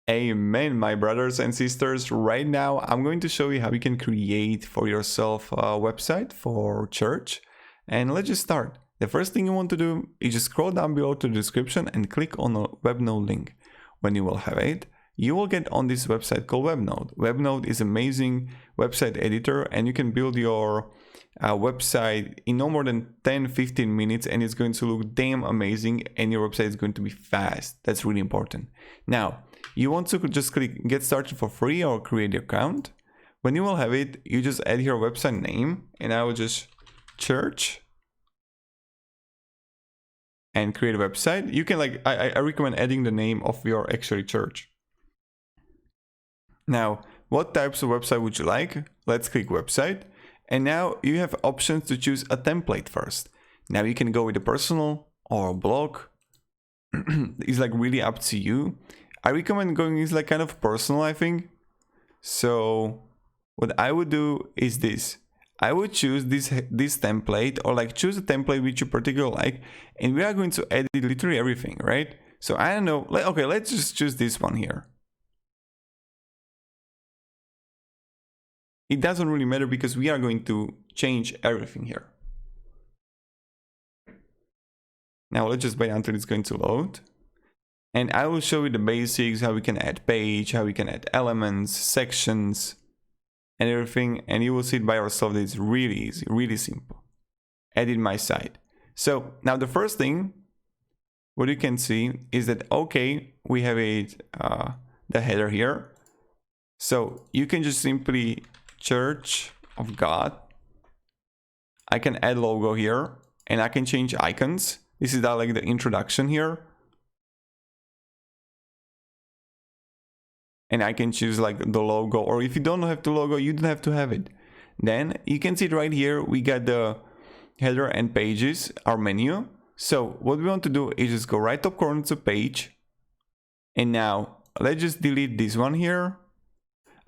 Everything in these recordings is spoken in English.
Amen, my brothers and sisters. Right now, I'm going to show you how you can create for yourself a website for church. And let's just start. The first thing you want to do is just scroll down below to the description and click on the WebNode link. When you will have it, you will get on this website called WebNode. WebNode is an amazing website editor, and you can build your website in no more than 10-15 minutes, and it's going to look damn amazing, and your website is going to be fast. That's really important. Now, you want to just click get started for free or create an account. When you will have it, you just add your website name, and I will just church and create a website. You can I recommend adding the name of your actual church. Now, what types of website would you like? Let's click website. And now you have options to choose a template first. Now you can go with a personal or a blog. It's like really up to you. I recommend going is like kind of personal, I think. So what I would do is this. I would choose this template, or like choose a template which you particularly like, and we are going to edit literally everything, right? So I don't know. Okay, let's just choose this one here. It doesn't really matter because we are going to change everything here. Now let's just wait until it's going to load. And I will show you the basics, how we can add page, how we can add elements, sections, and everything. And you will see it by yourself that it's really easy, really simple. Edit my site. So now the first thing, what you can see is that, okay, we have the header here. So you can just simply Church of God. I can add logo here, and I can change icons. This is like the introduction here. And I can choose like the logo, or if you don't have the logo, you don't have to have it. Then you can see it right here. We got the header and pages, our menu. So what we want to do is just go right top corner to page. And now let's just delete this one here.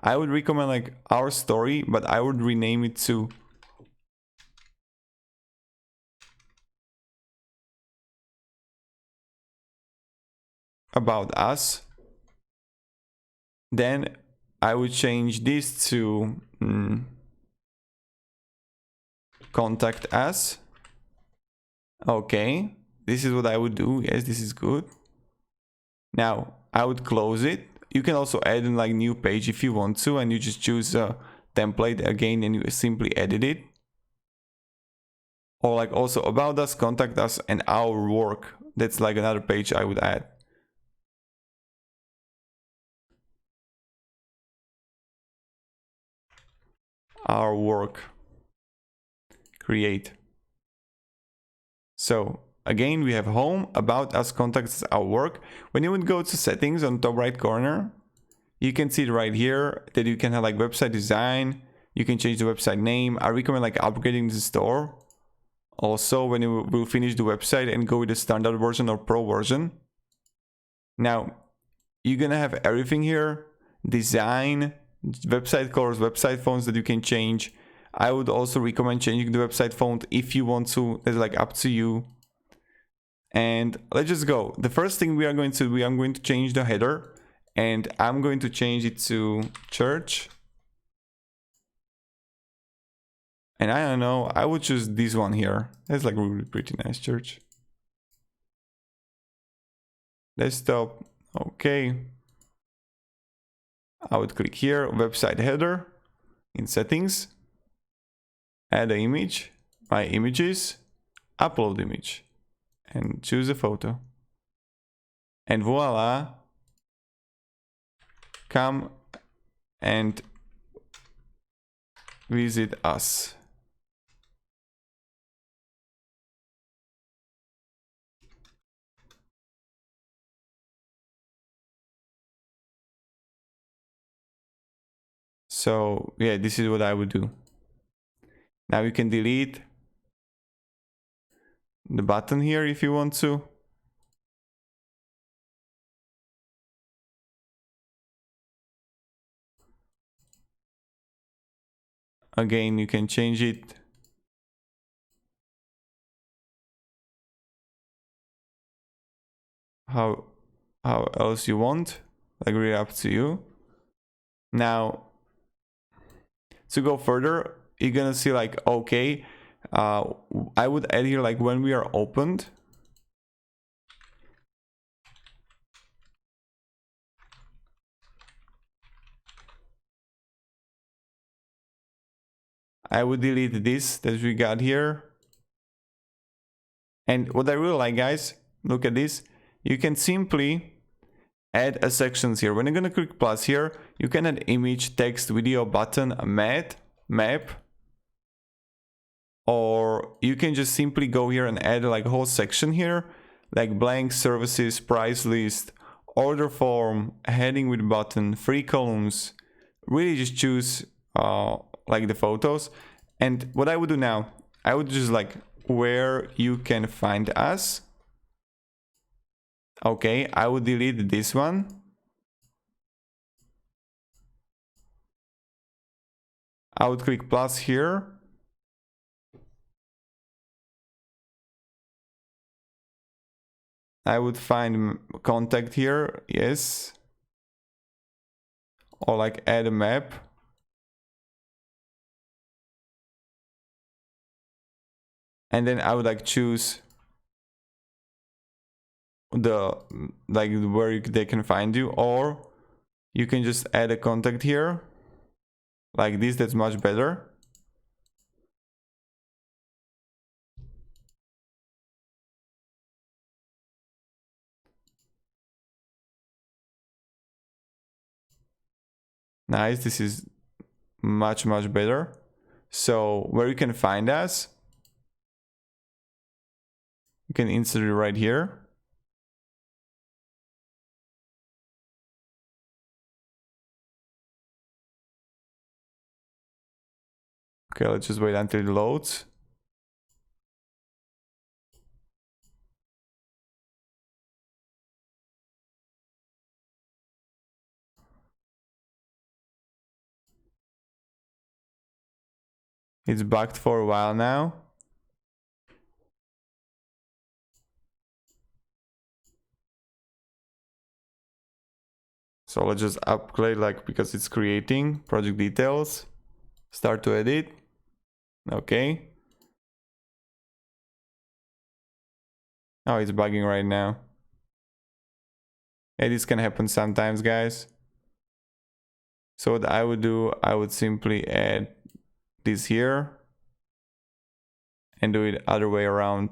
I would recommend like our story, but I would rename it to about us. Then I would change this to contact us. Okay, this is what I would do. Yes, this is good. Now I would close it. You can also add in like new page if you want to, and you just choose a template again and you simply edit it. Or like also about us, contact us, and our work. That's like another page I would add. Our work. Create. So again, we have home, about us, contacts, our work. When you would go to settings on top right corner, you can see it right here that you can have like website design. You can change the website name. I recommend like upgrading the store. Also, when you will finish the website and go with the standard version or pro version. Now, you're gonna have everything here. Design, website colors, website fonts that you can change. I would also recommend changing the website font if you want to. That's like up to you. And let's just go. The first thing we are going to do, I'm going to change the header, and I'm going to change it to church. And I don't know, I would choose this one here. That's like really pretty nice, church. Desktop, okay. I would click here, website header, in settings, add an image, my images, upload image, and choose a photo. And voila, come and visit us. So yeah, this is what I would do. Now you can delete the button here if you want to. Again, you can change it. How else you want. like really up to you. Now, to go further, you're gonna see like, okay, I would add here like when we are opened. I would delete this that we got here. And what I really like, guys, look at this. You can simply add a sections here. When you're gonna click plus here, you can add image, text, video, button, map, or you can just simply go here and add like a whole section here, like blank services, price list, order form, heading with button, 3 columns. Really just choose like the photos. And what I would do now, I would just like where you can find us. Okay, I would delete this one. I would click plus here. I would find contact here, yes. Or like add a map. And then I would like choose the like where they can find you, or you can just add a contact here like this. That's much better. Nice, this is much better. So where you can find us, you can insert it right here. Okay, let's just wait until it loads. It's bugged for a while now. So let's just upgrade like because it's creating project details. Start to edit. Okay. Oh, it's bugging right now. Yeah, this can happen sometimes, guys. So what I would do, I would simply add this here and do it other way around.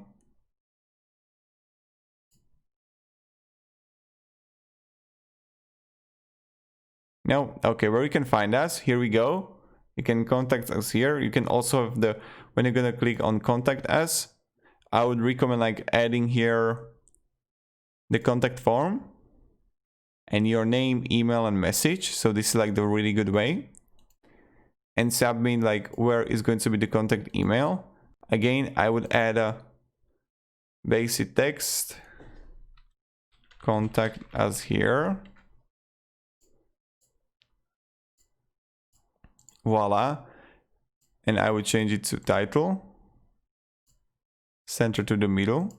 No, okay, where you can find us, here we go. You can contact us here. You can also have the, when you're gonna click on contact us, I would recommend like adding here the contact form and your name, email, and message. So this is like the really good way. And submit like where is going to be the contact email. Again, I would add a basic text, contact us here. Voila. And I would change it to title, center to the middle.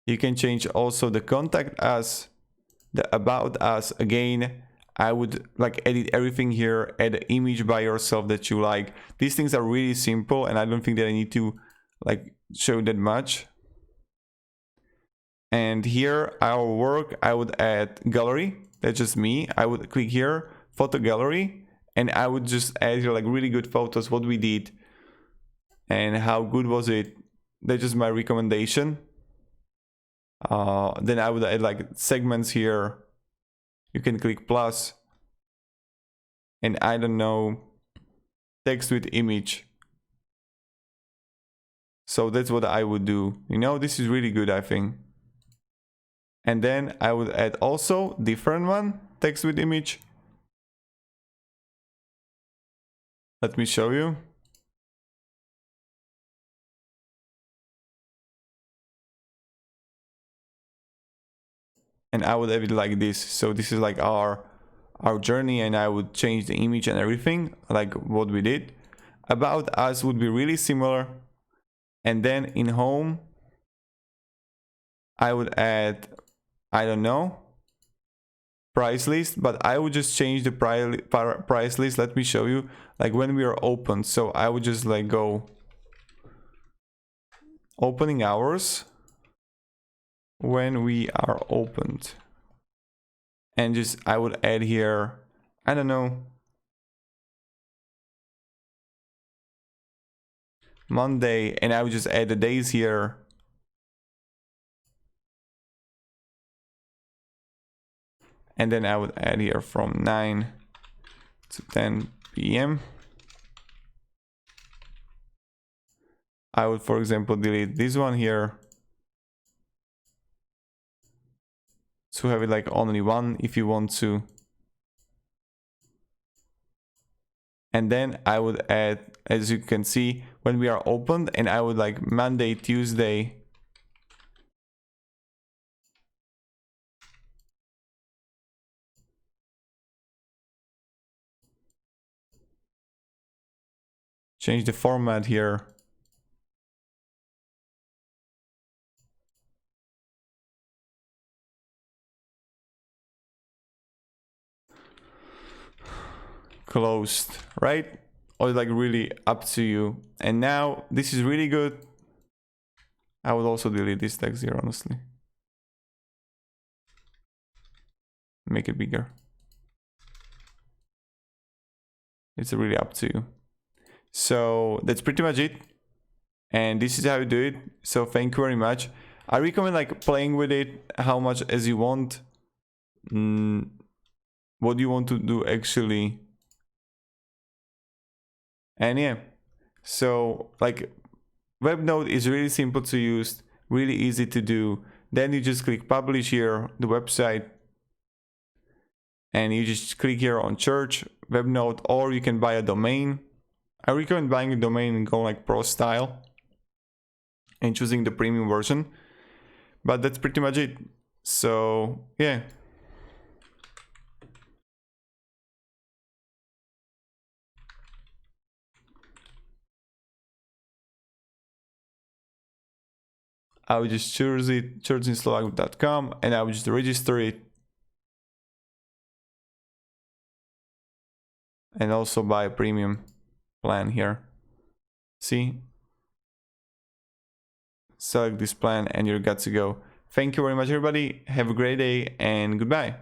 You can change also the contact us, the about us. Again, I would like edit everything here, add an image by yourself that you like. These things are really simple and I don't think that I need to like show that much. And here our work, I would add gallery. That's just me. I would click here, photo gallery, and I would just add here like really good photos, what we did and how good was it. That's just my recommendation. Then I would add like segments here. You can click plus and I don't know, text with image. So that's what I would do. You know, this is really good, I think. And then I would add also different one, text with image. Let me show you. And I would have it like this. So this is like our journey, and I would change the image and everything like what we did. About us would be really similar. And then in home, I would add, I don't know, price list, but I would just change the price list. Let me show you, like when we are open. So I would just like go opening hours when we are opened, and just I would add here, I don't know, Monday, and I would just add the days here. And then I would add here from 9 to 10 p.m. I would, for example, delete this one here to have it like only one if you want to. And then I would add, as you can see, when we are opened, and I would like Monday, Tuesday, change the format here. Closed, right? Or like really up to you. And now this is really good. I would also delete this text here, honestly. Make it bigger. It's really up to you. So that's pretty much it. And this is how you do it. So thank you very much. I recommend like playing with it how much as you want. What you want to do actually. And yeah, so like WebNode is really simple to use, really easy to do. Then you just click publish here, the website, and you just click here on church, WebNode, or you can buy a domain. I recommend buying a domain and go like pro style and choosing the premium version. But that's pretty much it. So yeah. I would just choose it, churchinslovak.com, and I would just register it. And also buy a premium plan here. See? Select this plan and you're good to go. Thank you very much, everybody. Have a great day and goodbye.